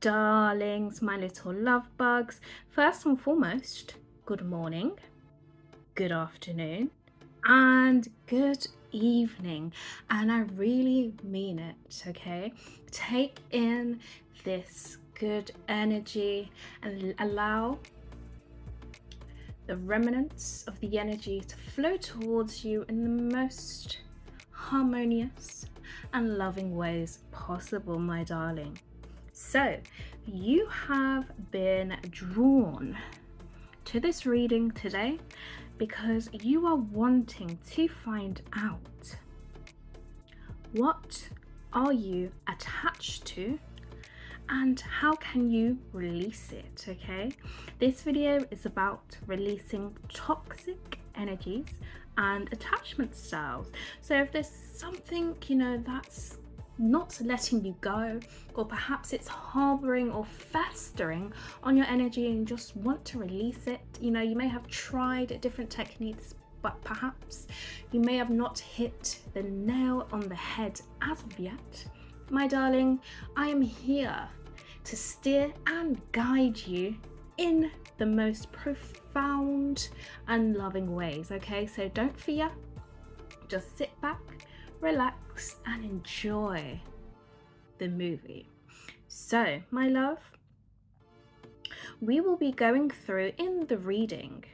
darlings, my little love bugs. First and foremost, good morning, good afternoon, and good evening. And I really mean it, okay? Take in this good energy and allow the remnants of the energy to flow towards you in the most harmonious and loving ways possible, my darling. So, you have been drawn to this reading today because you are wanting to find out, what are you attached to and how can you release it, okay? This video is about releasing toxic energies and attachment styles. So if there's something, that's not letting you go, or perhaps it's harboring or festering on your energy and you just want to release it, you may have tried different techniques, but perhaps you may have not hit the nail on the head as of yet. My darling, I am here to steer and guide you in the most profound and loving ways, okay? So don't fear, just sit back, relax, and enjoy the movie. So, my love, we will be going through in the reading,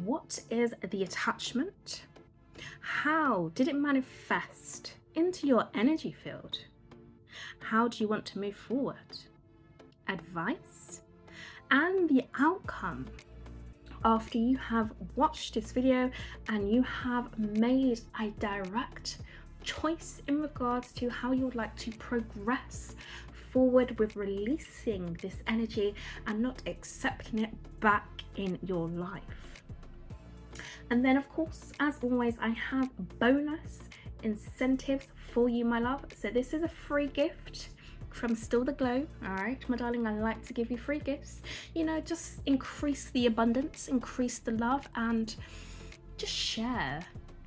what is the attachment? How did it manifest into your energy field? How do you want to move forward? Advice and the outcome after you have watched this video and you have made a direct choice in regards to how you would like to progress forward with releasing this energy and not accepting it back in your life. And then, of course, as always, I have bonus incentives for you, my love. So this is a free gift from Still the Glow. All right, my darling, I like to give you free gifts. Just increase the abundance, increase the love, and just share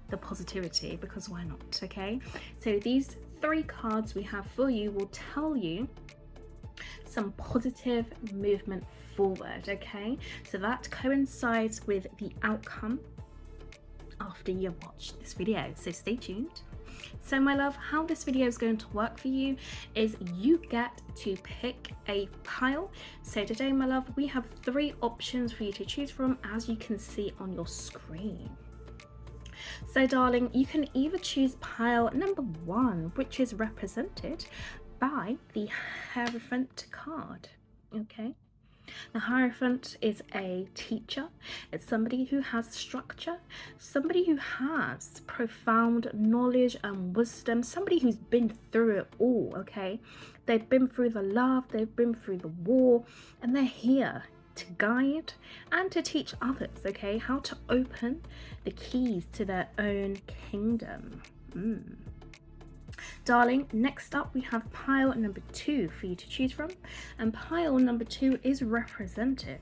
the positivity, because why not, okay? So these 3 cards we have for you will tell you some positive movement forward, okay? So that coincides with the outcome after you watch this video, so stay tuned. So my love, how this video is going to work for you is you get to pick a pile. So today, my love, we have 3 options for you to choose from, as you can see on your screen. So darling, you can either choose pile number 1, which is represented by the Hierophant card, okay? The Hierophant is a teacher. It's somebody who has structure, somebody who has profound knowledge and wisdom, somebody who's been through it all, okay? They've been through the love, they've been through the war, and they're here to guide and to teach others, okay, how to open the keys to their own kingdom. Darling, next up we have pile number 2 for you to choose from, and pile number 2 is represented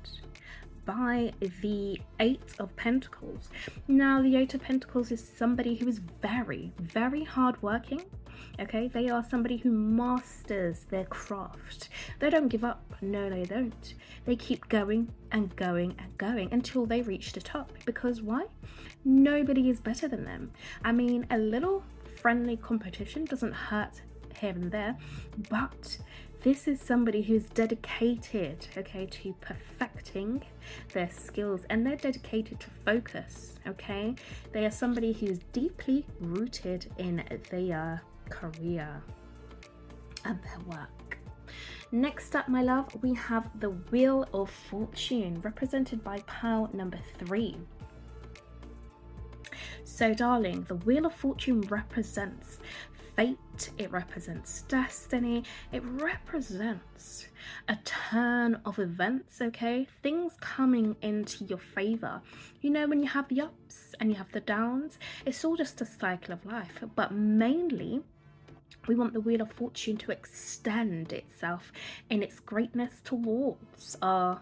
by the 8 of Pentacles. Now the 8 of Pentacles is somebody who is very, very hardworking, okay? They are somebody who masters their craft. They don't give up. No, they don't. They keep going and going and going until they reach the top, because why? Nobody is better than them. I mean, a little friendly competition doesn't hurt here and there, but this is somebody who's dedicated, okay, to perfecting their skills, and they're dedicated to focus, okay? They are somebody who's deeply rooted in their career and their work. Next up, my love, we have the Wheel of Fortune, represented by pile number 3. So darling, the Wheel of Fortune represents fate, it represents destiny, it represents a turn of events, okay? Things coming into your favor. When you have the ups and you have the downs, it's all just a cycle of life, but mainly we want the Wheel of Fortune to extend itself in its greatness towards our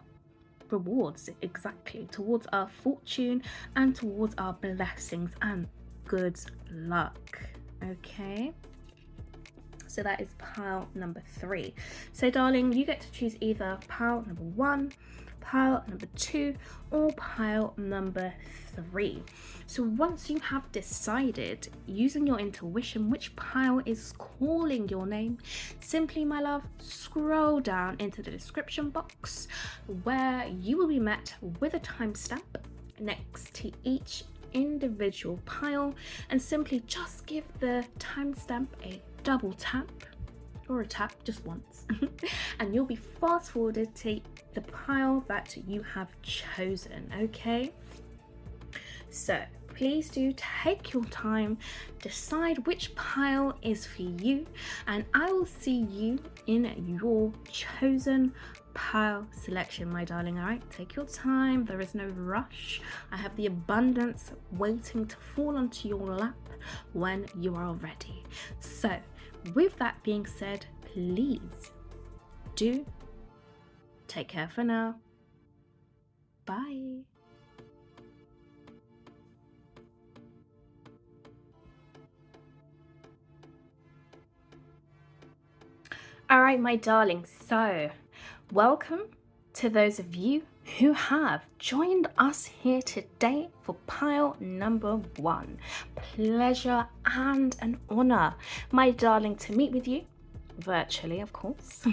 rewards, exactly, towards our fortune and towards our blessings and good luck, okay? So that is pile number 3. So darling, you get to choose either pile number 1, pile number 2, or pile number 3. So once you have decided, using your intuition, which pile is calling your name, simply, my love, scroll down into the description box where you will be met with a timestamp next to each individual pile, and simply just give the timestamp a double tap, or a tap just once, and you'll be fast forwarded to the pile that you have chosen. Okay, so please do take your time, decide which pile is for you, and I will see you in your chosen pile selection, my darling. All right, take your time, there is no rush. I have the abundance waiting to fall onto your lap when you are ready. So with that being said, please do take care for now. Bye. All right, my darling, so welcome to those of you who have joined us here today for pile number 1. Pleasure and an honor, my darling, to meet with you virtually, of course.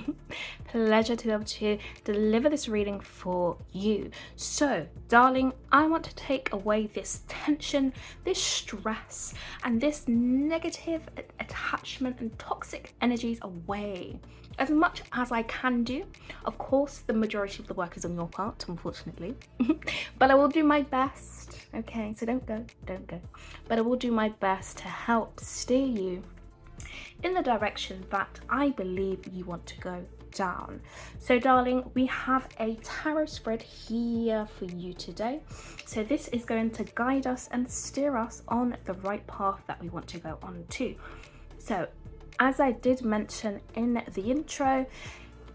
Pleasure to be able to deliver this reading for you. So darling, I want to take away this tension, this stress, and this negative attachment and toxic energies away as much as I can do. Of course, the majority of the work is on your part, unfortunately, but I will do my best. Okay, so don't go, but I will do my best to help steer you in the direction that I believe you want to go down. So darling, we have a tarot spread here for you today. So this is going to guide us and steer us on the right path that we want to go on to. So as I did mention in the intro,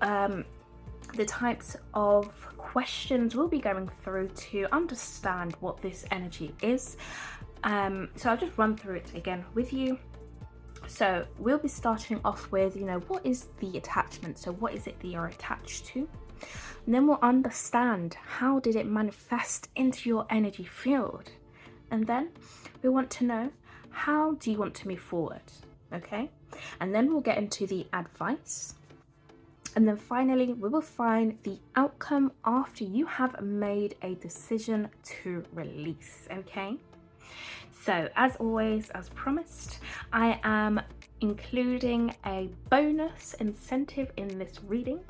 the types of questions we'll be going through to understand what this energy is. So I'll just run through it again with you. So we'll be starting off with, what is the attachment? So what is it that you're attached to? And then we'll understand how did it manifest into your energy field? And then we want to know, how do you want to move forward? Okay. And then we'll get into the advice. And then finally, we will find the outcome after you have made a decision to release. Okay. So as always, as promised, I am including a bonus incentive in this reading.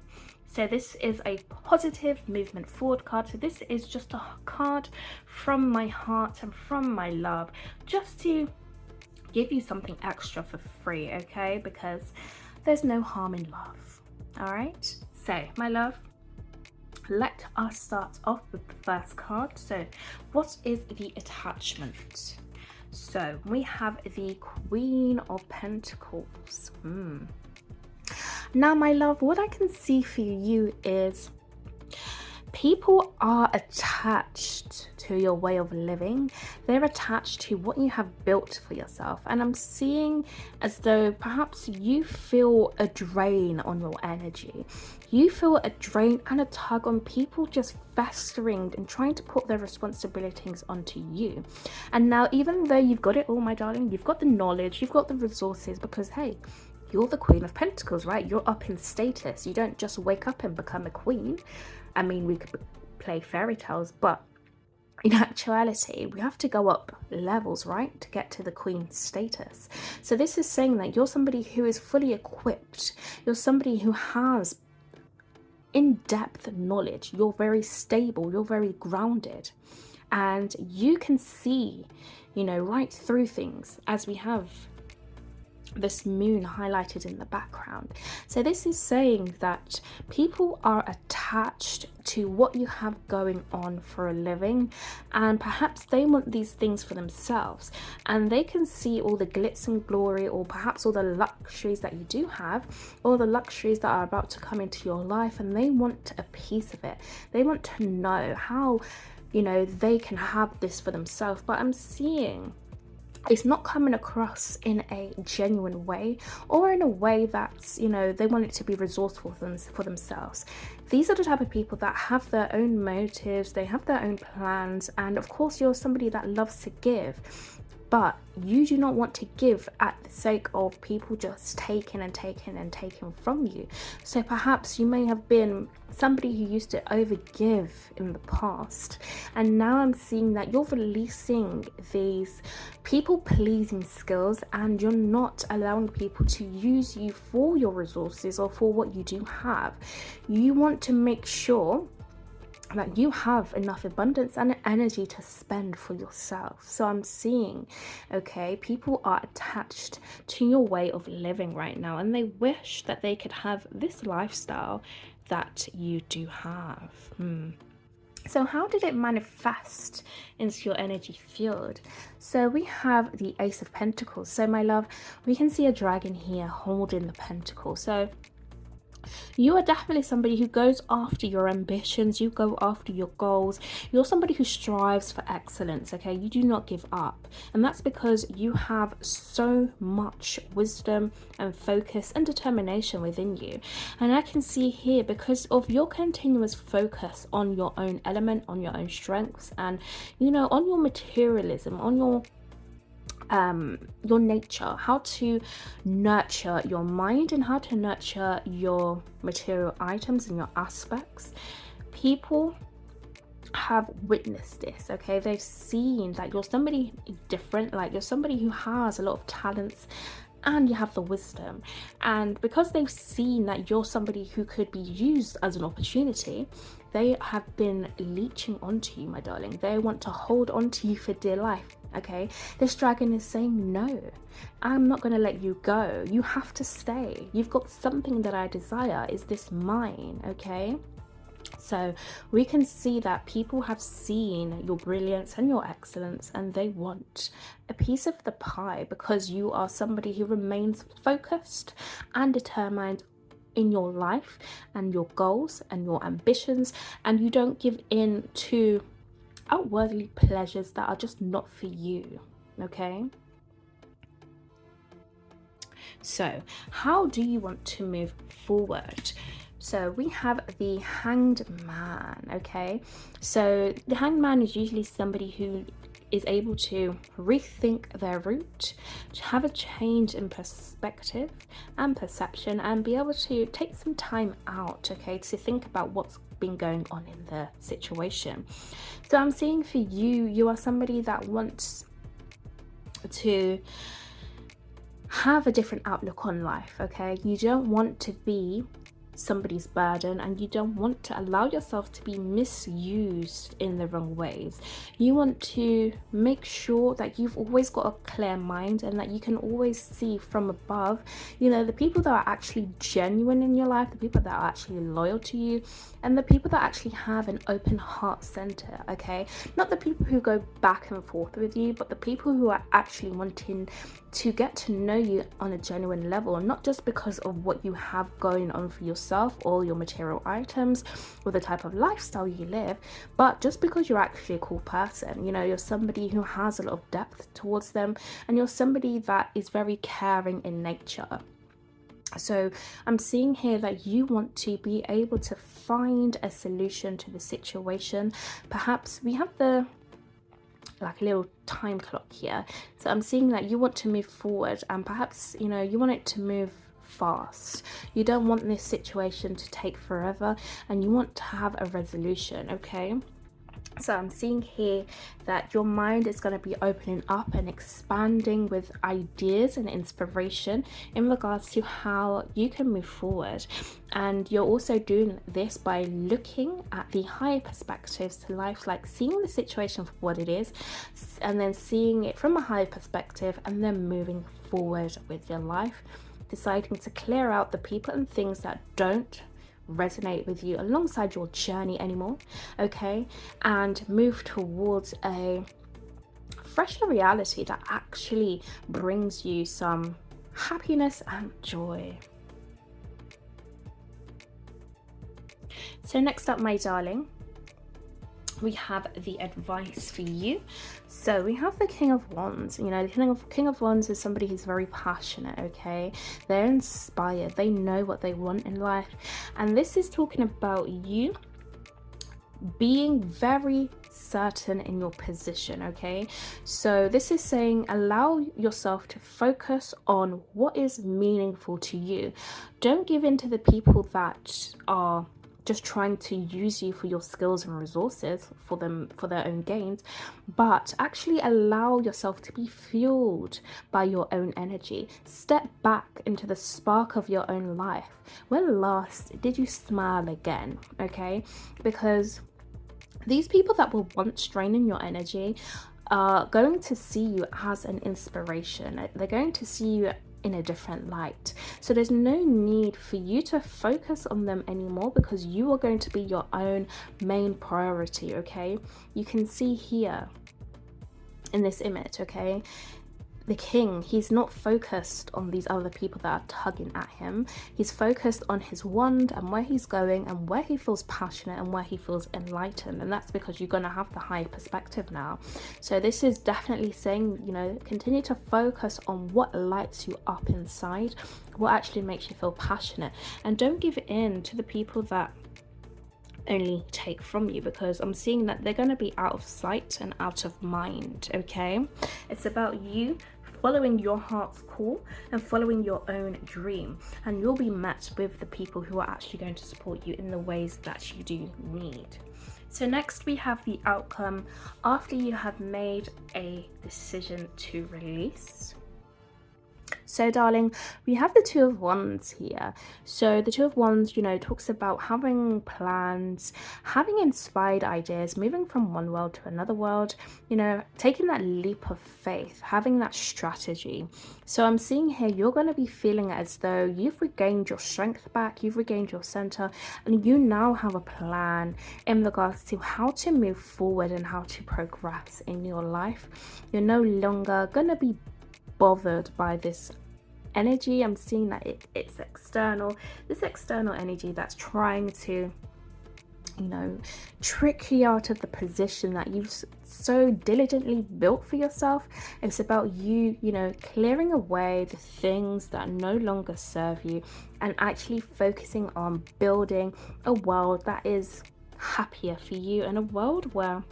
So this is a positive movement forward card. So this is just a card from my heart and from my love, just to give you something extra for free, okay? Because there's no harm in love. All right. So my love, let us start off with the first card. So what is the attachment? So we have the Queen of Pentacles. Now, my love, what I can see for you is people are attached to your way of living. They're attached to what you have built for yourself. And I'm seeing as though perhaps you feel a drain on your energy. You feel a drain and a tug on people just festering and trying to put their responsibilities onto you. And now, even though you've got it all, my darling, you've got the knowledge, you've got the resources, because hey, you're the Queen of Pentacles, right? You're up in status. You don't just wake up and become a queen. I mean, we could play fairy tales, but in actuality, we have to go up levels, right, to get to the queen status. So this is saying that you're somebody who is fully equipped. You're somebody who has in-depth knowledge. You're very stable. You're very grounded. And you can see, right through things, as we have this moon highlighted in the background. So this is saying that people are attached to what you have going on for a living, and perhaps they want these things for themselves, and they can see all the glitz and glory, or perhaps all the luxuries that you do have, or the luxuries that are about to come into your life, and they want a piece of it. They want to know how they can have this for themselves. But I'm seeing it's not coming across in a genuine way, or in a way that's, you know, they want it to be resourceful for themselves. These are the type of people that have their own motives, they have their own plans, and of course you're somebody that loves to give, but you do not want to give at the sake of people just taking and taking and taking from you. So perhaps you may have been somebody who used to overgive in the past, and now I'm seeing that you're releasing these people pleasing skills, and you're not allowing people to use you for your resources or for what you do have. You want to make sure that you have enough abundance and energy to spend for yourself. So I'm seeing, okay, people are attached to your way of living right now, and they wish that they could have this lifestyle that you do have. So how did it manifest into your energy field? So we have the Ace of Pentacles. So my love, we can see a dragon here holding the pentacle. So you are definitely somebody who goes after your ambitions, you go after your goals, you're somebody who strives for excellence, okay? You do not give up, and that's because you have so much wisdom and focus and determination within you. And I can see here, because of your continuous focus on your own element, on your own strengths, and, you know, on your materialism, on your nature, how to nurture your mind and how to nurture your material items and your aspects. People have witnessed this, okay? They've seen that you're somebody different, like you're somebody who has a lot of talents, and you have the wisdom. And because they've seen that you're somebody who could be used as an opportunity, they have been leeching onto you, my darling. They want to hold on to you for dear life, okay? This dragon is saying, no, I'm not going to let you go. You have to stay. You've got something that I desire. Is this mine, okay? So we can see that people have seen your brilliance and your excellence, and they want a piece of the pie, because you are somebody who remains focused and determined in your life and your goals and your ambitions, and you don't give in to outwardly pleasures that are just not for you, okay? So how do you want to move forward? So we have the Hanged Man, okay? So the Hanged Man is usually somebody who is able to rethink their route, to have a change in perspective and perception, and be able to take some time out, okay, to think about what's been going on in the situation. So I'm seeing for you, you are somebody that wants to have a different outlook on life, okay? You don't want to be somebody's burden, and you don't want to allow yourself to be misused in the wrong ways. You want to make sure that you've always got a clear mind, and that you can always see from above, you know, the people that are actually genuine in your life, the people that are actually loyal to you, and the people that actually have an open heart center, okay? Not the people who go back and forth with you, but the people who are actually wanting to get to know you on a genuine level, not just because of what you have going on for yourself or your material items or the type of lifestyle you live, but just because you're actually a cool person. You know, you're somebody who has a lot of depth towards them, and you're somebody that is very caring in nature. So I'm seeing here that you want to be able to find a solution to the situation. Perhaps we have the like a little time clock here, so I'm seeing that you want to move forward, and perhaps, you know, you want it to move fast. You don't want this situation to take forever, and you want to have a resolution, okay? So I'm seeing here that your mind is going to be opening up and expanding with ideas and inspiration in regards to how you can move forward. And you're also doing this by looking at the higher perspectives to life, like seeing the situation for what it is, and then seeing it from a higher perspective, and then moving forward with your life, deciding to clear out the people and things that don't resonate with you alongside your journey anymore, okay, and move towards a fresher reality that actually brings you some happiness and joy. So next up, my darling, we have the advice for you. So we have the King of Wands. You know, the King of Wands is somebody who's very passionate, okay? They're inspired. They know what they want in life. And this is talking about you being very certain in your position, okay? So this is saying allow yourself to focus on what is meaningful to you. Don't give in to the people that are just trying to use you for your skills and resources for their own gains, but actually allow yourself to be fueled by your own energy. Step back into the spark of your own life. When last did you smile again? Okay, because these people that were once draining your energy are going to see you as an inspiration. They're going to see you in a different light. So there's no need for you to focus on them anymore, because you are going to be your own main priority, okay? You can see here in this image, okay? The king, he's not focused on these other people that are tugging at him. He's focused on his wand and where he's going and where he feels passionate and where he feels enlightened. And that's because you're going to have the higher perspective now. So this is definitely saying, you know, continue to focus on what lights you up inside, what actually makes you feel passionate, and don't give in to the people that only take from you, because I'm seeing that they're going to be out of sight and out of mind, okay? It's about you following your heart's call and following your own dream, and you'll be met with the people who are actually going to support you in the ways that you do need. So next we have the outcome after you have made a decision to release. So darling, we have the Two of Wands here. So the Two of Wands, you know, talks about having plans, having inspired ideas, moving from one world to another world, you know, taking that leap of faith, having that strategy. So I'm seeing here you're going to be feeling as though you've regained your strength back, you've regained your center, and you now have a plan in regards to how to move forward and how to progress in your life. You're no longer going to be bothered by this energy. I'm seeing that it's external, this external energy that's trying to, you know, trick you out of the position that you've so diligently built for yourself. It's about you, you know, clearing away the things that no longer serve you and actually focusing on building a world that is happier for you, and a world where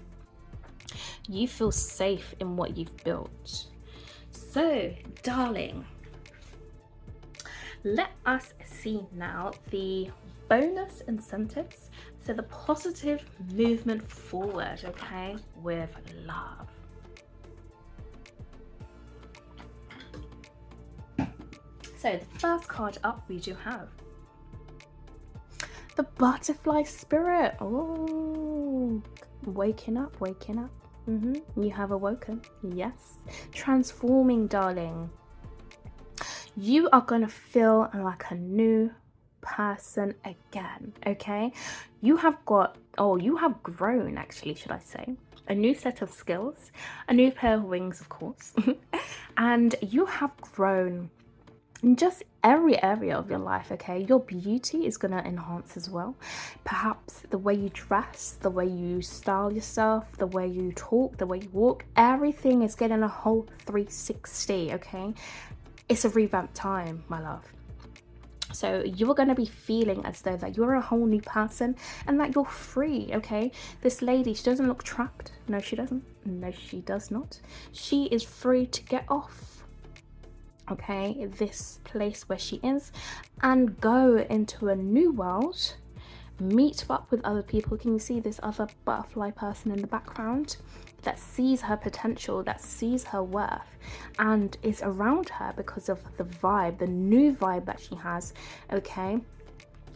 you feel safe in what you've built. So, darling, let us see now the bonus incentives. So the positive movement forward, okay, with love. So the first card up, we do have the butterfly spirit. Oh, waking up, waking up. You have awoken. Yes. Transforming, darling. You are going to feel like a new person again, okay? You have grown, actually, should I say. A new set of skills, a new pair of wings, of course. And you have grown in just every area of your life, okay? Your beauty is going to enhance as well. Perhaps the way you dress, the way you style yourself, the way you talk, the way you walk, everything is getting a whole 360, okay? It's a revamped time, my love. So you're going to be feeling as though that you're a whole new person and that you're free, okay? This lady, she doesn't look trapped. No, she doesn't. No, she does not. She is free to get off, okay, this place where she is and go into a new world, meet up with other people. Can you see this other butterfly person in the background that sees her potential, that sees her worth and is around her because of the vibe, the new vibe that she has, okay?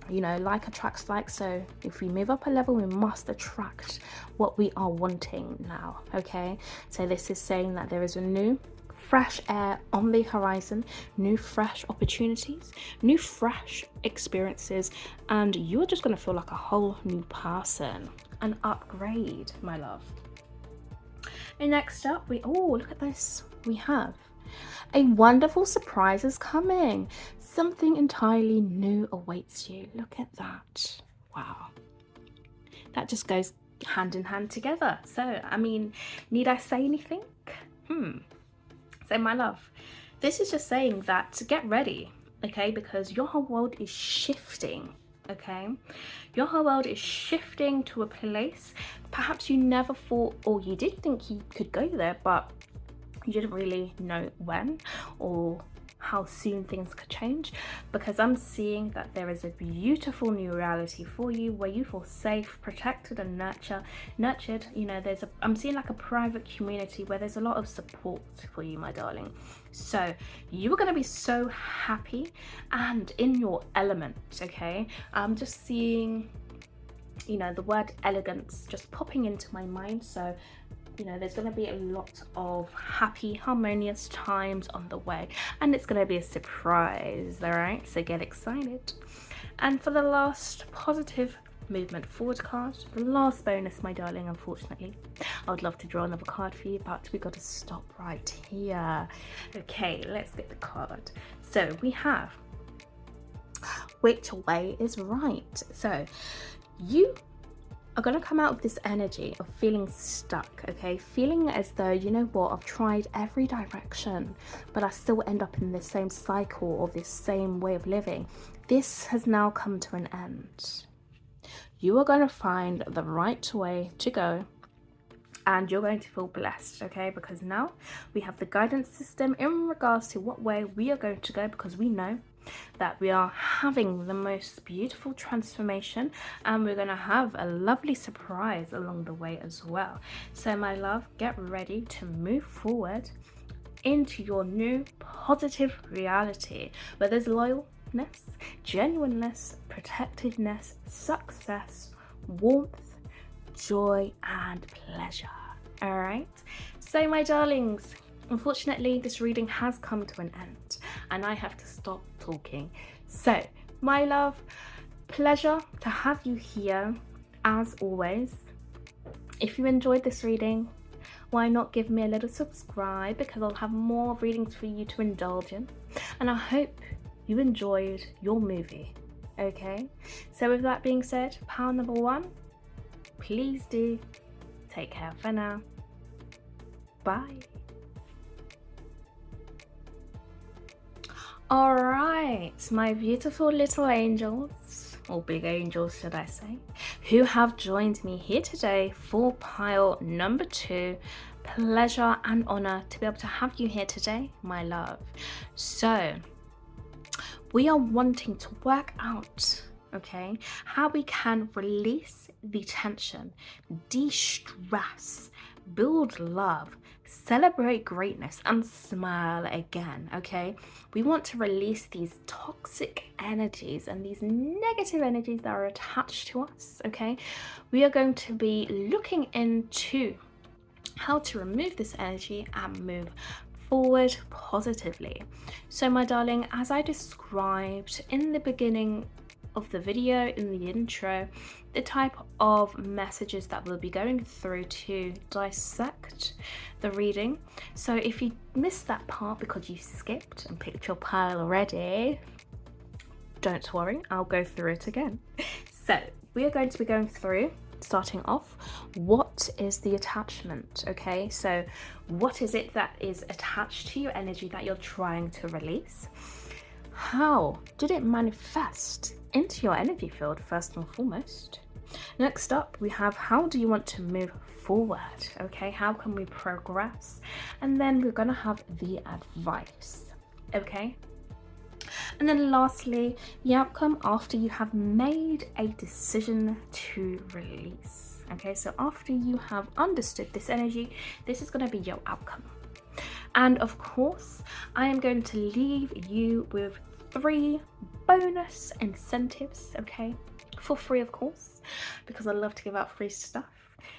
You know, like attracts like, so if we move up a level, we must attract what we are wanting now, okay? So this is saying that there is a new fresh air on the horizon, new fresh opportunities, new fresh experiences, and you're just going to feel like a whole new person. An upgrade, my love. And next up, look at this. We have a wonderful surprise is coming. Something entirely new awaits you. Look at that. Wow. That just goes hand in hand together. So, I mean, need I say anything? So my love, this is just saying that get ready, okay? Because your whole world is shifting, okay? Your whole world is shifting to a place perhaps you never thought, or you did think you could go there, but you didn't really know when or how soon things could change, because I'm seeing that there is a beautiful new reality for you where you feel safe, protected and nurtured. You know, I'm seeing like a private community where there's a lot of support for you, my darling. So you are going to be so happy and in your element, okay? I'm just seeing, you know, the word elegance just popping into my mind. So, you know, there's going to be a lot of happy, harmonious times on the way, and it's going to be a surprise, all right? So get excited. And for the last positive movement forward card, the last bonus, my darling, unfortunately, I would love to draw another card for you, but we got to stop right here. Okay, let's get the card. So we have which way is right. So you are going to come out of this energy of feeling stuck, okay? Feeling as though, you know what, I've tried every direction, but I still end up in this same cycle or this same way of living. This has now come to an end. You are going to find the right way to go, and you're going to feel blessed, okay? Because now we have the guidance system in regards to what way we are going to go, because we know that we are having the most beautiful transformation, and we're going to have a lovely surprise along the way as well. So my love, get ready to move forward into your new positive reality where there's loyalness, genuineness, protectiveness, success, warmth, joy and pleasure. All right, so my darlings, unfortunately this reading has come to an end and I have to stop talking. So my love, pleasure to have you here as always. If you enjoyed this reading, why not give me a little subscribe, because I'll have more readings for you to indulge in, and I hope you enjoyed your movie. Okay, so with that being said, pile number one, please do take care for now. Bye. All right, my beautiful little angels, or big angels should I say, who have joined me here today for pile number two. Pleasure and honor to be able to have you here today, my love. So we are wanting to work out, okay, how we can release the tension, de-stress, build love, celebrate greatness and smile again. Okay, we want to release these toxic energies and these negative energies that are attached to us. Okay, we are going to be looking into how to remove this energy and move forward positively. So my darling, as I described in the beginning of the video, in the intro, the type of messages that we'll be going through to dissect the reading. So if you missed that part because you skipped and picked your pile already, don't worry, I'll go through it again. So we are going to be going through, starting off, what is the attachment? Okay, so what is it that is attached to your energy that you're trying to release? How did it manifest into your energy field, first and foremost? Next up, we have how do you want to move forward? Okay, how can we progress? And then we're going to have the advice. Okay, and then lastly, the outcome after you have made a decision to release. Okay, so after you have understood this energy, this is going to be your outcome. And of course, I am going to leave you with 3 bonus incentives, okay, for free, of course, because I love to give out free stuff.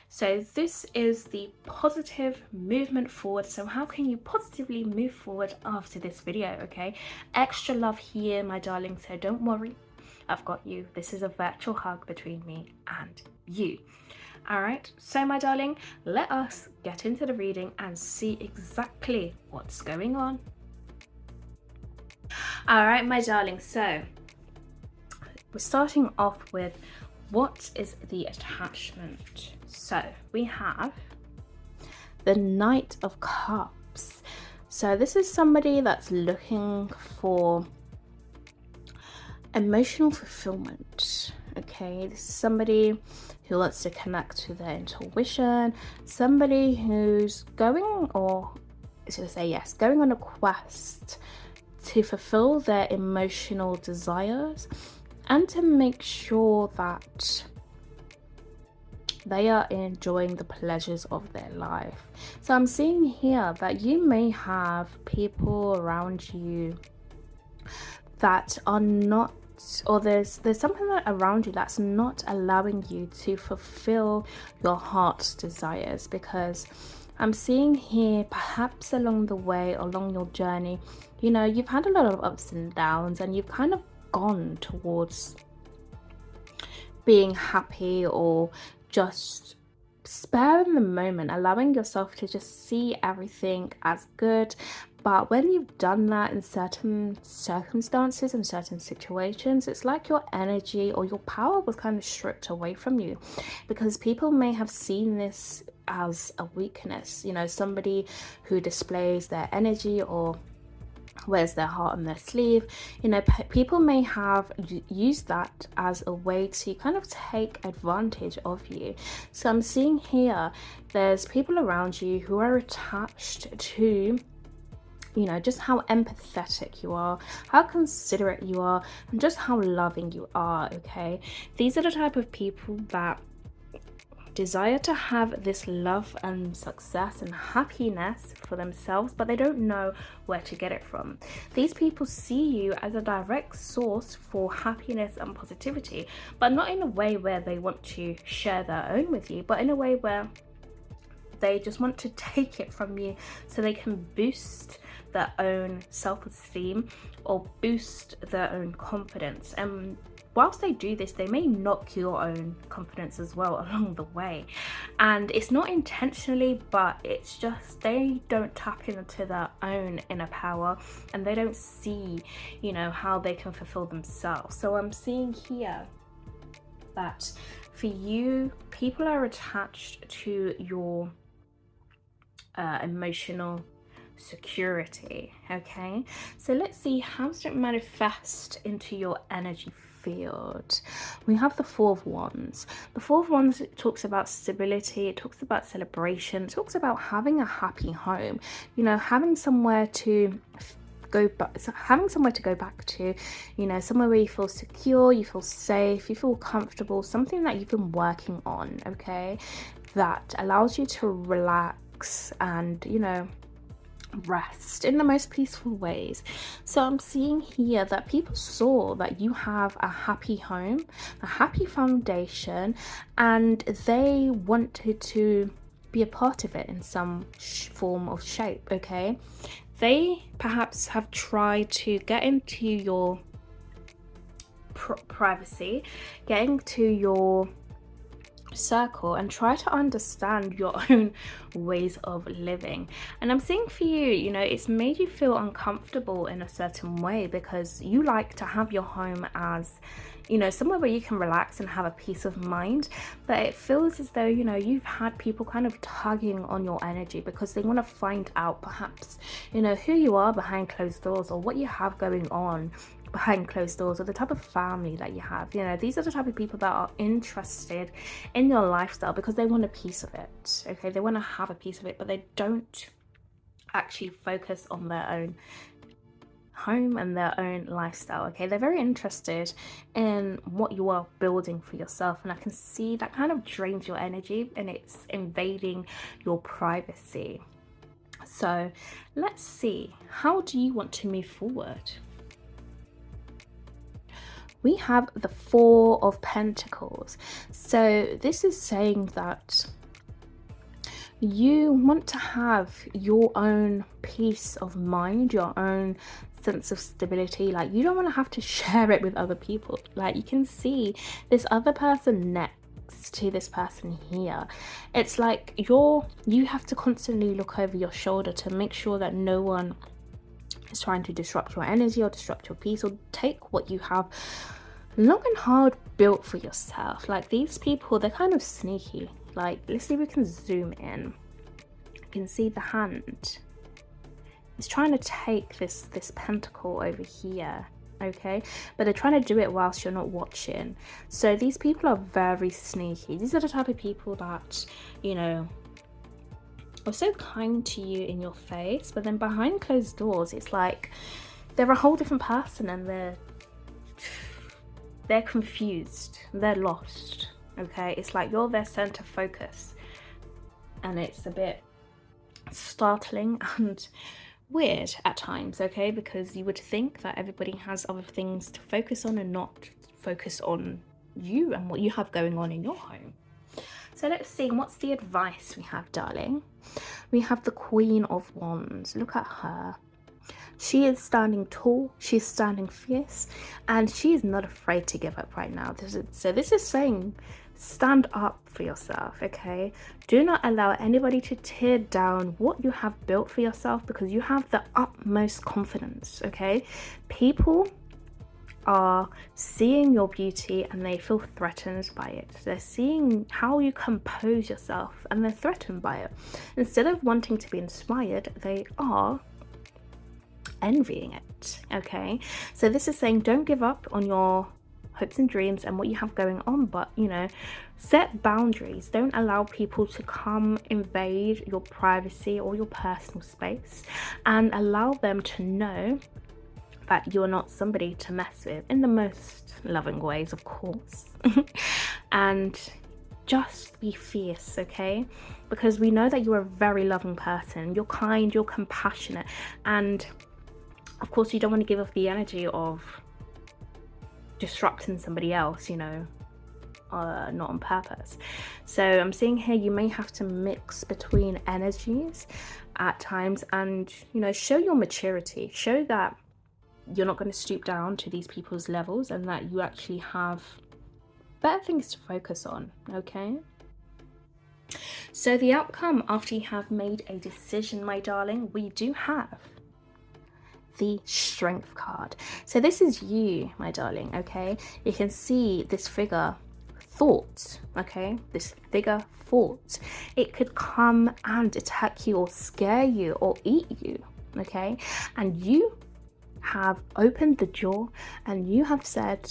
So this is the positive movement forward. So how can you positively move forward after this video? Okay, extra love here, my darling, so don't worry, I've got you. This is a virtual hug between me and you. All right, so my darling, let us get into the reading and see exactly what's going on. All right, my darling, so we're starting off with What is the attachment? So we have the Knight of Cups. So this is somebody that's looking for emotional fulfillment. Okay, this is somebody who wants to connect to their intuition, somebody who's going on a quest to fulfill their emotional desires and to make sure that they are enjoying the pleasures of their life. So I'm seeing here that you may have people around you that are not, or there's something around you that's not allowing you to fulfill your heart's desires, because I'm seeing here perhaps along the way, along your journey, you know, you've had a lot of ups and downs and you've kind of gone towards being happy or just sparing the moment, allowing yourself to just see everything as good. But when you've done that in certain circumstances and certain situations, it's like your energy or your power was kind of stripped away from you, because people may have seen this as a weakness. You know, somebody who displays their energy or wears their heart on their sleeve. You know, people may have used that as a way to kind of take advantage of you. So I'm seeing here there's people around you who are attached to, you know, just how empathetic you are, how considerate you are, and just how loving you are. Okay, these are the type of people that desire to have this love and success and happiness for themselves, but they don't know where to get it from. These people see you as a direct source for happiness and positivity, but not in a way where they want to share their own with you, but in a way where they just want to take it from you so they can boost their own self-esteem or boost their own confidence. And whilst they do this, they may knock your own confidence as well along the way. And it's not intentionally, but it's just they don't tap into their own inner power and they don't see, you know, how they can fulfill themselves. So I'm seeing here that for you, people are attached to your emotional security. Okay, so let's see, how does it manifest into your energy field? We have the Four of Wands. The Four of Wands, it talks about stability, it talks about celebration, it talks about having a happy home, you know, having somewhere to go back to, you know, somewhere where you feel secure, you feel safe, you feel comfortable, something that you've been working on, okay, that allows you to relax and, you know, rest in the most peaceful ways. So I'm seeing here that people saw that you have a happy home, a happy foundation, and they wanted to be a part of it in some form of shape. Okay, they perhaps have tried to get into your privacy, get into your circle and try to understand your own ways of living. And I'm seeing for you, you know, it's made you feel uncomfortable in a certain way because you like to have your home as, you know, somewhere where you can relax and have a peace of mind, but it feels as though, you know, you've had people kind of tugging on your energy because they want to find out perhaps, you know, who you are behind closed doors or what you have going on behind closed doors, or the type of family that you have. You know, these are the type of people that are interested in your lifestyle because they want a piece of it. Okay, they want to have a piece of it, but they don't actually focus on their own home and their own lifestyle. Okay, they're very interested in what you are building for yourself, and I can see that kind of drains your energy and it's invading your privacy. So let's see, how do you want to move forward? We have the Four of Pentacles. So this is saying that you want to have your own peace of mind, your own sense of stability. Like, you don't want to have to share it with other people. Like, you can see this other person next to this person here. It's like you have to constantly look over your shoulder to make sure that no one is trying to disrupt your energy or disrupt your peace or take what you have long and hard built for yourself. Like, these people, they're kind of sneaky. Like, let's see if we can zoom in. You can see the hand. It's trying to take this pentacle over here, okay? But they're trying to do it whilst you're not watching. So these people are very sneaky. These are the type of people that, you know, are so kind to you in your face, but then behind closed doors, it's like they're a whole different person, and they're confused, they're lost, okay? It's like you're their center focus, and it's a bit startling and weird at times, okay? Because you would think that everybody has other things to focus on and not focus on you and what you have going on in your home. So let's see, what's the advice we have, darling? We have the Queen of Wands. Look at her. She is standing tall, she's standing fierce, and she is not afraid to give up right now. So this is saying, stand up for yourself, okay? Do not allow anybody to tear down what you have built for yourself, because you have the utmost confidence, okay? People are seeing your beauty and they feel threatened by it. They're seeing how you compose yourself and they're threatened by it. Instead of wanting to be inspired, they are envying it, okay? So this is saying, don't give up on your hopes and dreams and what you have going on, but, you know, set boundaries. Don't allow people to come invade your privacy or your personal space, and allow them to know that you're not somebody to mess with, in the most loving ways, of course. And just be fierce, okay? Because we know that you're a very loving person. You're kind, you're compassionate, and of course you don't want to give off the energy of disrupting somebody else, you know, not on purpose. So I'm seeing here you may have to mix between energies at times, and, you know, show your maturity. Show that you're not going to stoop down to these people's levels, and that you actually have better things to focus on, okay? So the outcome after you have made a decision, my darling, we do have the Strength card. So this is you, my darling, okay? You can see this figure thought, okay? This figure thought. It could come and attack you or scare you or eat you, okay? And you have opened the door and you have said,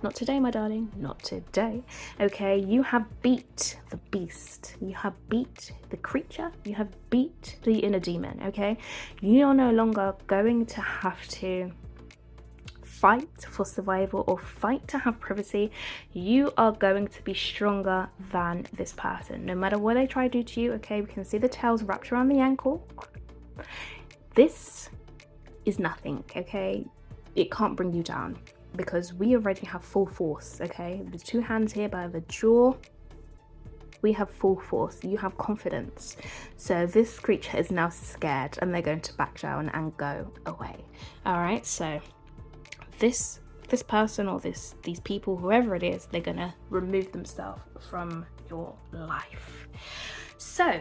not today, my darling, not today, okay? You have beat the beast, you have beat the creature, you have beat the inner demon, okay? You are no longer going to have to fight for survival or fight to have privacy. You are going to be stronger than this person, no matter what they try to do to you, okay? We can see the tails wrapped around the ankle. This is nothing, okay? It can't bring you down, because we already have full force, okay? The two hands here by the jaw, we have full force. You have confidence. So this creature is now scared and they're going to back down and go away. All right, so this person or these people, whoever it is, they're gonna remove themselves from your life. So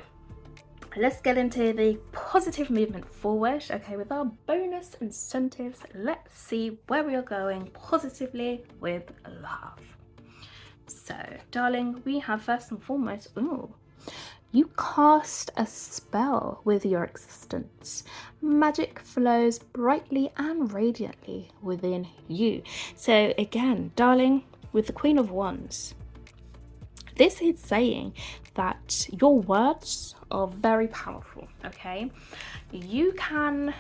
let's get into the positive movement forward, okay, with our bonus incentives. Let's see where we are going positively with love. So, darling, we have first and foremost, you cast a spell with your existence. Magic flows brightly and radiantly within you. So again, darling, with the Queen of Wands, this is saying that your words are very powerful, okay? You can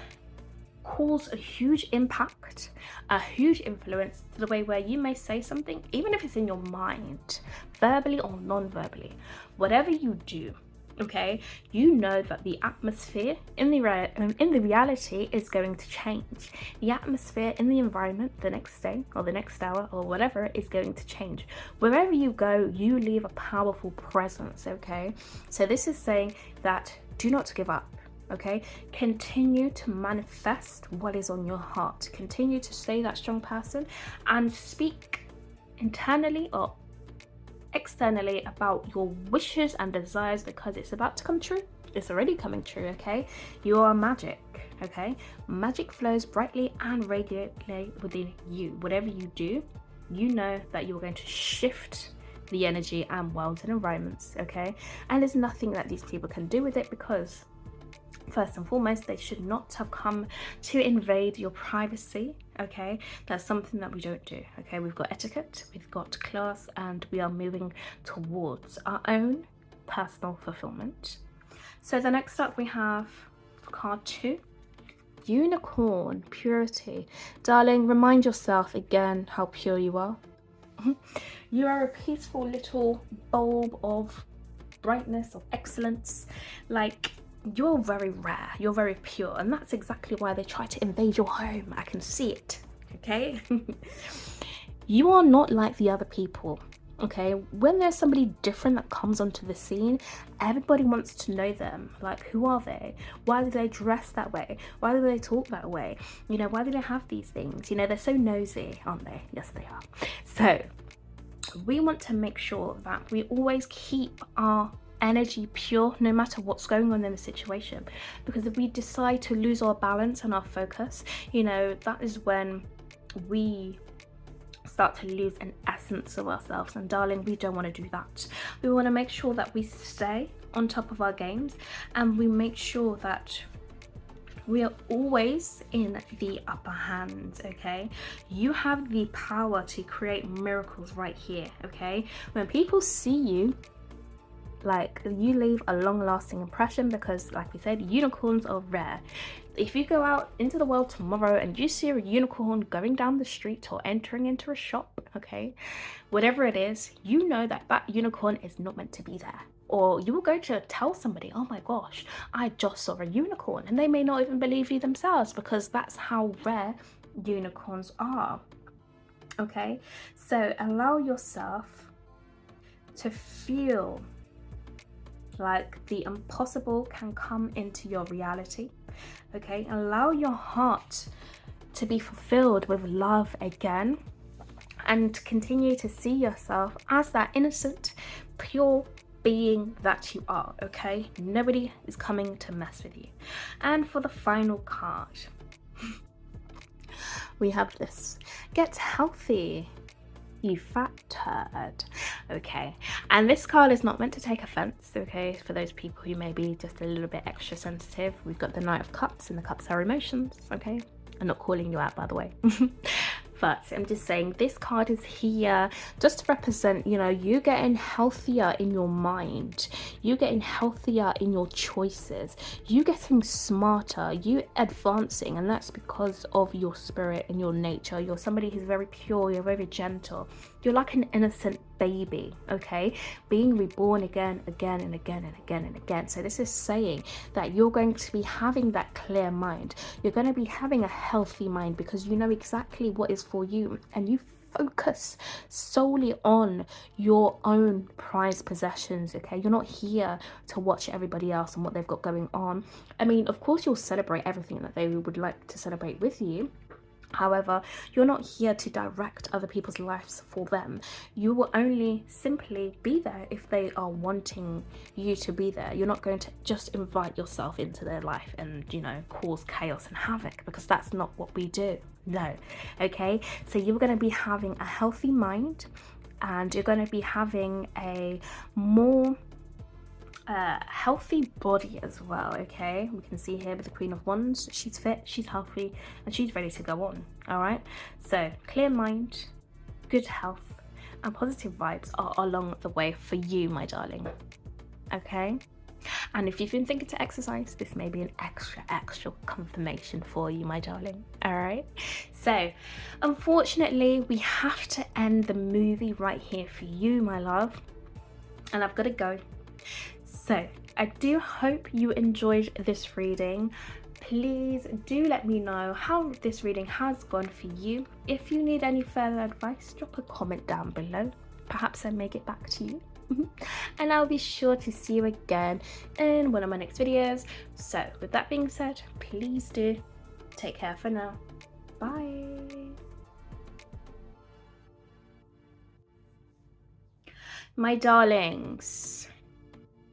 cause a huge impact, a huge influence to the way where you may say something, even if it's in your mind, verbally or non-verbally. Whatever you do, okay, you know that the atmosphere in the reality is going to change. The atmosphere in the environment the next day or the next hour or whatever is going to change. Wherever you go, you leave a powerful presence, okay? So this is saying that do not give up, okay? Continue to manifest what is on your heart. Continue to stay that strong person and speak internally or externally about your wishes and desires, because it's about to come true. It's already coming true, okay? You are magic, okay? Magic flows brightly and radiantly within you. Whatever you do, you know that you're going to shift the energy and worlds and environments, okay? And there's nothing that these people can do with it, because first and foremost, they should not have come to invade your privacy, okay? That's something that we don't do, okay? We've got etiquette, we've got class, and we are moving towards our own personal fulfillment. So the next up we have card 2, Unicorn, purity. Darling, remind yourself again how pure you are. You are a peaceful little bulb of brightness, of excellence. Like, you're very rare, you're very pure, and that's exactly why they try to invade your home. I can see it, okay? You are not like the other people, okay? When there's somebody different that comes onto the scene, everybody wants to know them. Like, who are they? Why do they dress that way? Why do they talk that way? You know, why do they have these things? You know, they're so nosy, aren't they? Yes, they are. So we want to make sure that we always keep our energy pure, no matter what's going on in the situation, because if we decide to lose our balance and our focus, you know, that is when we start to lose an essence of ourselves. And darling, we don't want to do that. We want to make sure that we stay on top of our games, and we make sure that we are always in the upper hand, okay? You have the power to create miracles right here, okay? When people see you, like, you leave a long-lasting impression, because like we said, unicorns are rare. If you go out into the world tomorrow and you see a unicorn going down the street or entering into a shop, okay, whatever it is, you know that that unicorn is not meant to be there. Or you will go to tell somebody, oh my gosh, I just saw a unicorn, and they may not even believe you themselves, because that's how rare unicorns are, okay? So allow yourself to feel like the impossible can come into your reality, okay? Allow your heart to be fulfilled with love again, and continue to see yourself as that innocent, pure being that you are, okay? Nobody is coming to mess with you. And for the final card, we have this: get healthy, you fat turd. Okay, and this card is not meant to take offense, okay, for those people who may be just a little bit extra sensitive. We've got the Knight of Cups, and the cups are emotions, okay? I'm not calling you out, by the way. But I'm just saying, this card is here just to represent, you know, you getting healthier in your mind, you getting healthier in your choices, you getting smarter, you advancing, and that's because of your spirit and your nature. You're somebody who's very pure, you're very gentle, you're like an innocent baby, okay, being reborn again and again and again. So this is saying that you're going to be having that clear mind, you're going to be having a healthy mind, because you know exactly what is for you, and you focus solely on your own prized possessions, okay? You're not here to watch everybody else and what they've got going on. I mean, of course you'll celebrate everything that they would like to celebrate with you. However, you're not here to direct other people's lives for them. You will only simply be there if they are wanting you to be there. You're not going to just invite yourself into their life and, you know, cause chaos and havoc, because that's not what we do. No, okay? So you're going to be having a healthy mind, and you're going to be having a more healthy body as well, okay? We can see here with the Queen of Wands, she's fit, she's healthy, and she's ready to go on. All right, so clear mind, good health, and positive vibes are along the way for you, my darling, okay? And if you've been thinking to exercise, this may be an extra confirmation for you, my darling. All right, so unfortunately we have to end the movie right here for you, my love, and I've got to go. So I do hope you enjoyed this reading. Please do let me know how this reading has gone for you. If you need any further advice, drop a comment down below. Perhaps I may get back to you. And I'll be sure to see you again in one of my next videos. So with that being said, please do take care for now. Bye. My darlings,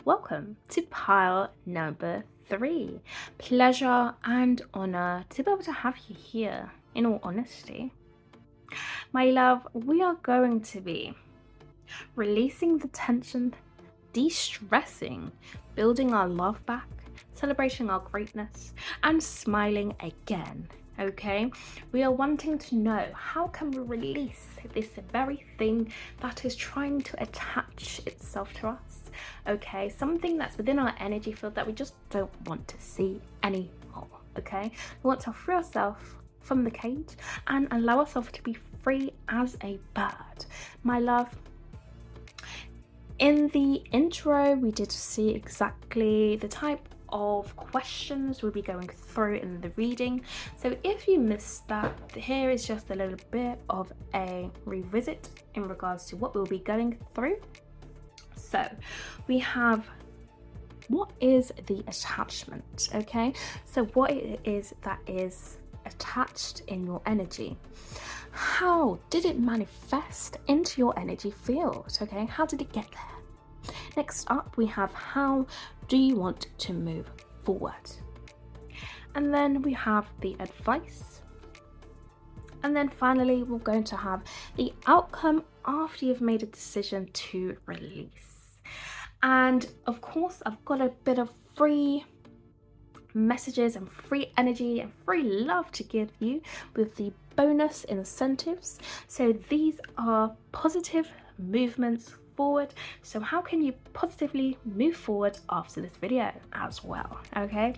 welcome to pile number 3. Pleasure and honor to be able to have you here, in all honesty. My love, we are going to be releasing the tension, de-stressing, building our love back, celebrating our greatness, and smiling again. Okay, we are wanting to know, how can we release this very thing that is trying to attach itself to us? Okay, something that's within our energy field that we just don't want to see anymore. Okay, we want to free ourselves from the cage and allow ourselves to be free as a bird. My love, in the intro we did see exactly the type of questions we'll be going through in the reading, so if you missed that, here is just a little bit of a revisit in regards to what we'll be going through. So we have, what is the attachment? Okay, so what it is that is attached in your energy, how did it manifest into your energy field? Okay, how did it get there? Next up, we have, how do you want to move forward? And then we have the advice. And then finally, we're going to have the outcome after you've made a decision to release. And of course, I've got a bit of free messages and free energy and free love to give you with the bonus incentives. So these are positive movements forward. So how can you positively move forward after this video as well? Okay,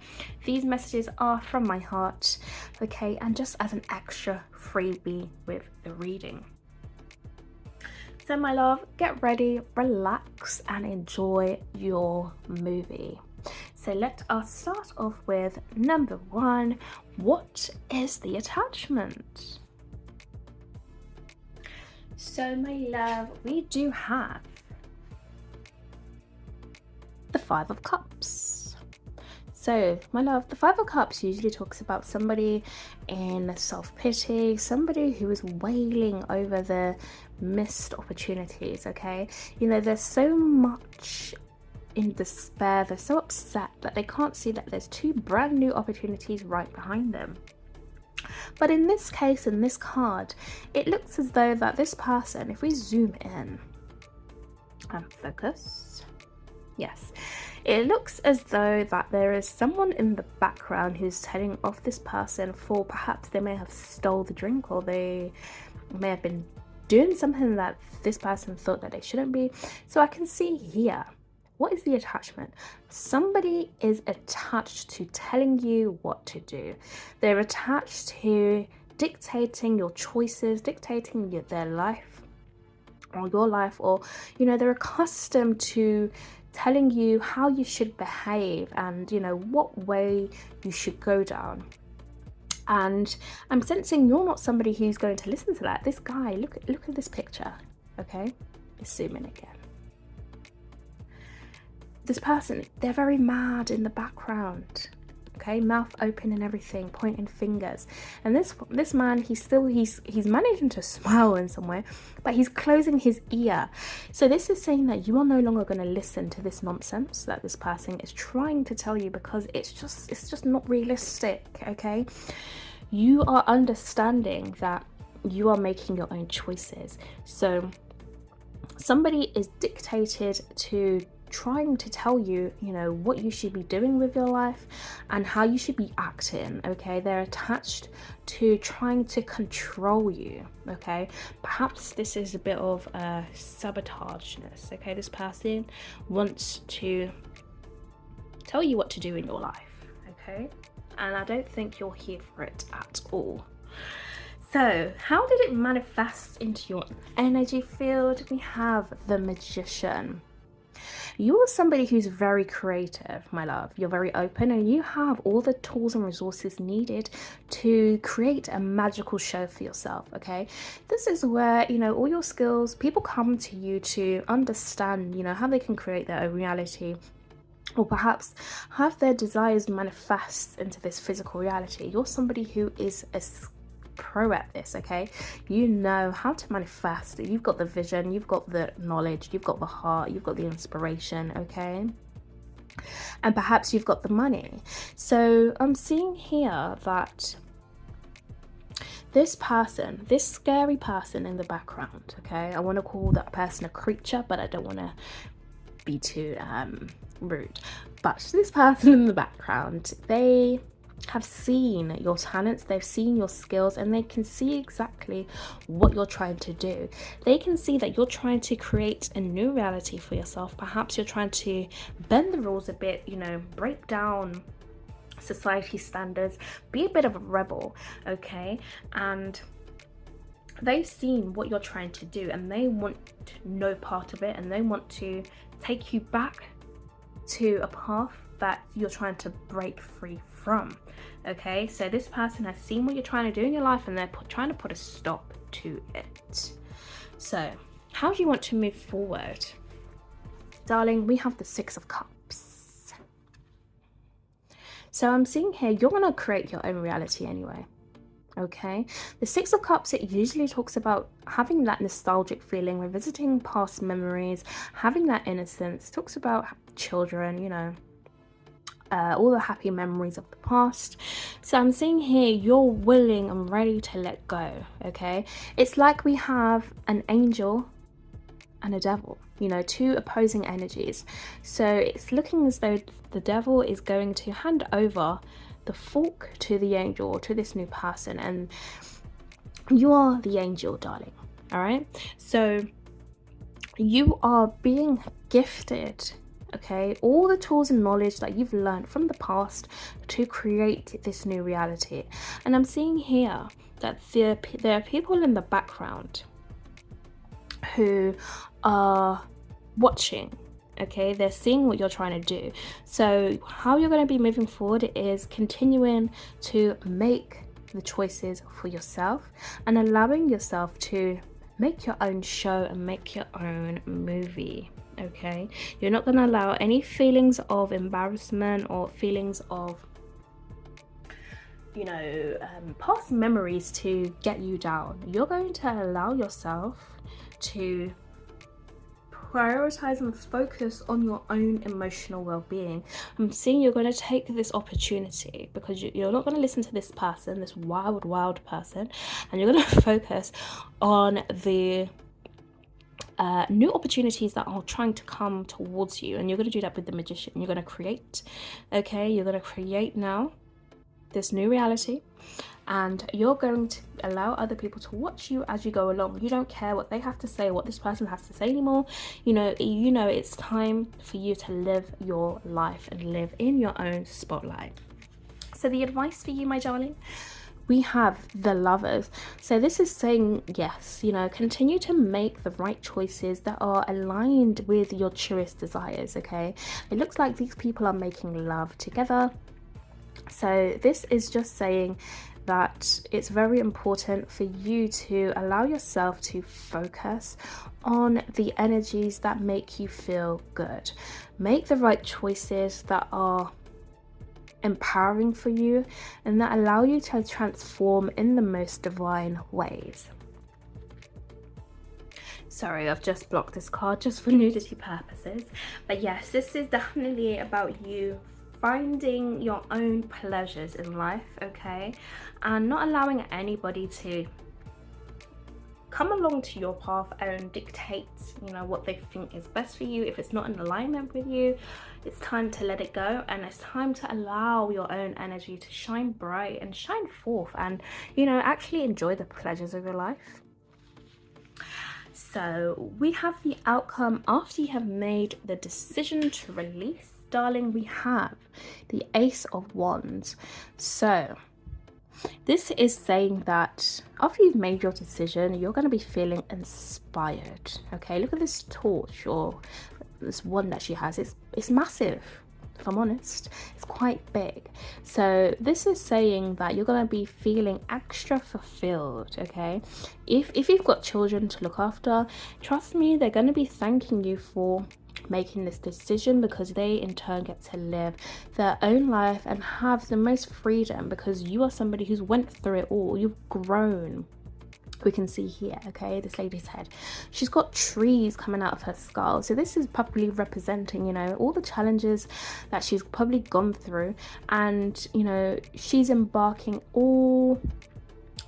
these messages are from my heart, okay, and just as an extra freebie with the reading. So my love, get ready, relax, and enjoy your movie. So let us start off with number one. What is the attachment? So my love, we do have the Five of Cups. So my love, the Five of Cups usually talks about somebody in self-pity, somebody who is wailing over the missed opportunities. Okay, you know, there's so much in despair, they're so upset that they can't see that there's two brand new opportunities right behind them. But in this case, in this card, it looks as though that this person, if we zoom in and focus, yes, it looks as though that there is someone in the background who's telling off this person for, perhaps they may have stole the drink, or they may have been doing something that this person thought that they shouldn't be. So I can see here, what is the attachment? Somebody is attached to telling you what to do. They're attached to dictating your choices, dictating their life, or your life, or, you know, they're accustomed to telling you how you should behave and, you know, what way you should go down. And I'm sensing you're not somebody who's going to listen to that. This guy, look at this picture. Okay, let's zoom in again. This person, they're very mad in the background, okay, mouth open and everything, pointing fingers. And this man, he's managing to smile in some way, but he's closing his ear. So this is saying that you are no longer going to listen to this nonsense that this person is trying to tell you, because it's just not realistic. Okay, you are understanding that you are making your own choices. So somebody is dictated to trying to tell you, you know, what you should be doing with your life and how you should be acting. Okay, they're attached to trying to control you. Okay, perhaps this is a bit of sabotageness. Okay, this person wants to tell you what to do in your life. Okay, and I don't think you're here for it at all. So how did it manifest into your energy field? We have the Magician. You are somebody who's very creative, my love. You're very open, and you have all the tools and resources needed to create a magical show for yourself. Okay, this is where, you know, all your skills, people come to you to understand, you know, how they can create their own reality, or perhaps have their desires manifest into this physical reality. You're somebody who is a pro at this. Okay, you know how to manifest. You've got the vision, you've got the knowledge, you've got the heart, you've got the inspiration. Okay, and perhaps you've got the money. So I'm seeing here that this person, this scary person in the background, okay, I want to call that person a creature, but I don't want to be too rude. But this person in the background, they have seen your talents, they've seen your skills, and they can see exactly what you're trying to do. They can see that you're trying to create a new reality for yourself. Perhaps you're trying to bend the rules a bit, you know, break down society standards, be a bit of a rebel, okay? And they've seen what you're trying to do, and they want no part of it, and they want to take you back to a path that you're trying to break free from. Okay, so this person has seen what you're trying to do in your life, and they're trying to put a stop to it. So how do you want to move forward? Darling, we have the Six of Cups. So I'm seeing here, you're going to create your own reality anyway. Okay, the Six of Cups, it usually talks about having that nostalgic feeling, revisiting past memories, having that innocence. It talks about children, you know, all the happy memories of the past. So I'm seeing here, you're willing and ready to let go. Okay, it's like we have an angel and a devil, you know, two opposing energies. So it's looking as though the devil is going to hand over the fork to the angel, or to this new person, and you are the angel, darling. All right, so you are being gifted, okay, all the tools and knowledge that you've learned from the past to create this new reality. And I'm seeing here that there are people in the background who are watching. Okay, they're seeing what you're trying to do. So how you're going to be moving forward is continuing to make the choices for yourself and allowing yourself to make your own show and make your own movie. Okay, you're not going to allow any feelings of embarrassment or feelings of, you know, past memories to get you down. You're going to allow yourself to prioritize and focus on your own emotional well-being. I'm seeing you're going to take this opportunity because you're not going to listen to this person, this wild person, and you're going to focus on the new opportunities that are trying to come towards you. And you're going to do that with the Magician. You're going to create, okay, you're going to create now this new reality, and you're going to allow other people to watch you as you go along. You don't care what they have to say, what this person has to say anymore. You know it's time for you to live your life and live in your own spotlight. So the advice for you, my darling, we have the Lovers. So this is saying, yes, you know, continue to make the right choices that are aligned with your truest desires. Okay, it looks like these people are making love together. So this is just saying that it's very important for you to allow yourself to focus on the energies that make you feel good. Make the right choices that are empowering for you and that allow you to transform in the most divine ways. Sorry, I've just blocked this card just for nudity purposes. But yes, this is definitely about you finding your own pleasures in life, okay, and not allowing anybody to come along to your path and dictate, you know, what they think is best for you. If it's not in alignment with you, it's time to let it go, and it's time to allow your own energy to shine bright and shine forth, and, you know, actually enjoy the pleasures of your life. So we have the outcome after you have made the decision to release. Darling, we have the Ace of Wands. So this is saying that after you've made your decision, you're going to be feeling inspired. Okay, look at this torch, or this one that she has. It's massive, if I'm honest. It's quite big. So this is saying that you're going to be feeling extra fulfilled. Okay, if you've got children to look after, trust me, they're going to be thanking you for making this decision, because they in turn get to live their own life and have the most freedom, because you are somebody who's went through it all. You've grown. We can see here, okay, this lady's head, she's got trees coming out of her skull. So this is probably representing, you know, all the challenges that she's probably gone through, and, you know, she's embarking all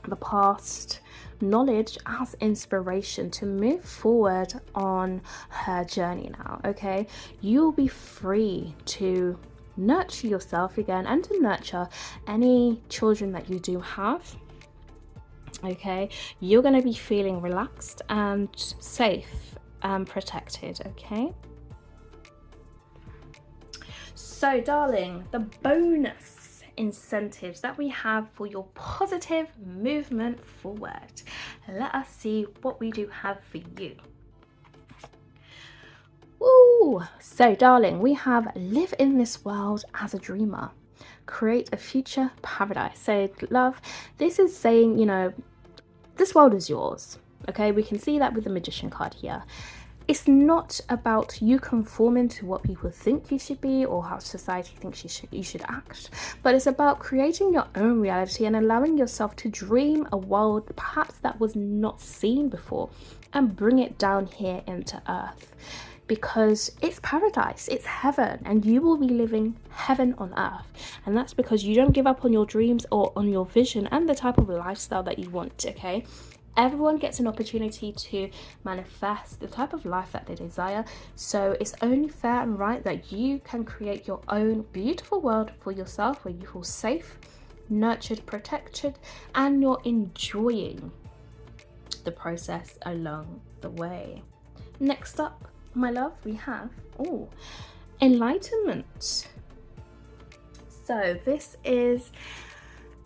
the past knowledge as inspiration to move forward on her journey now. Okay, you'll be free to nurture yourself again and to nurture any children that you do have. Okay, you're going to be feeling relaxed and safe and protected. Okay, so darling, the bonus incentives that we have for your positive movement forward. Let us see what we do have for you. Woo! So darling, we have live in this world as a dreamer, create a future paradise. So love, this is saying, you know, this world is yours. Okay, we can see that with the Magician card here. It's not about you conforming to what people think you should be or how society thinks you should act, but it's about creating your own reality and allowing yourself to dream a world perhaps that was not seen before and bring it down here into earth, because it's paradise, it's heaven, and you will be living heaven on earth. And that's because you don't give up on your dreams or on your vision and the type of lifestyle that you want. Okay, everyone gets an opportunity to manifest the type of life that they desire, so it's only fair and right that you can create your own beautiful world for yourself where you feel safe, nurtured, protected, and you're enjoying the process along the way. Next up, my love, we have enlightenment. So this is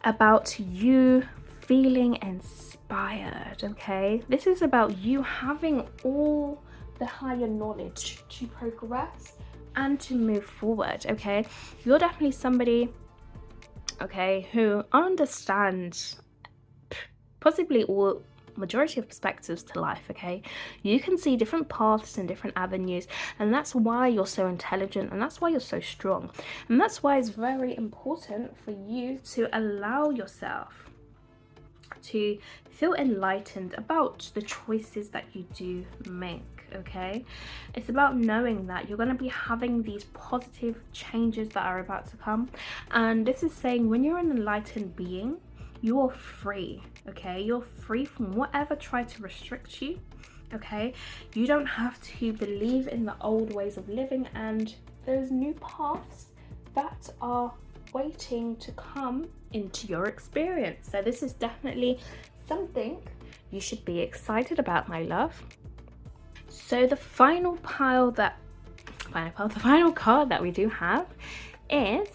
about you feeling inspired. Okay, this is about you having all the higher knowledge to progress and to move forward. Okay, you're definitely somebody, okay, who understands possibly all majority of perspectives to life. Okay, you can see different paths and different avenues, and that's why you're so intelligent, and that's why you're so strong, and that's why it's very important for you to allow yourself to feel enlightened about the choices that you do make. Okay, it's about knowing that you're going to be having these positive changes that are about to come, and this is saying when you're an enlightened being, you're free. Okay, you're free from whatever tried to restrict you. Okay, you don't have to believe in the old ways of living, and there's new paths that are waiting to come into your experience. So this is definitely something you should be excited about, my love. So the final card that we do have is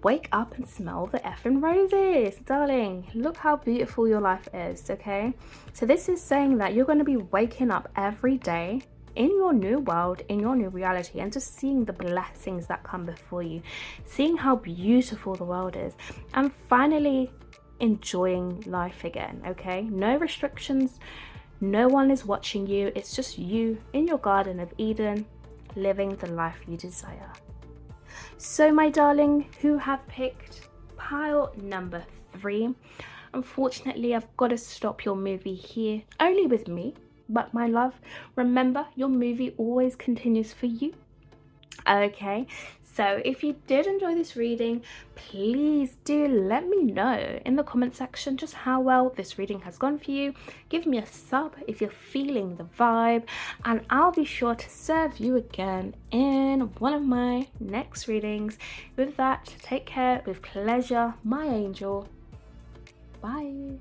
wake up and smell the effing roses. Darling, look how beautiful your life is. Okay, so this is saying that you're going to be waking up every day in your new world, in your new reality, and just seeing the blessings that come before you, seeing how beautiful the world is, and finally enjoying life again. Okay, no restrictions, no one is watching you, it's just you in your Garden of Eden, living the life you desire. So my darling, who have picked pile number 3, unfortunately I've got to stop your movie here, only with me. But my love, remember, your movie always continues for you. Okay, so if you did enjoy this reading, please do let me know in the comment section just how well this reading has gone for you. Give me a sub if you're feeling the vibe, and I'll be sure to serve you again in one of my next readings. With that, take care, with pleasure, my angel. Bye.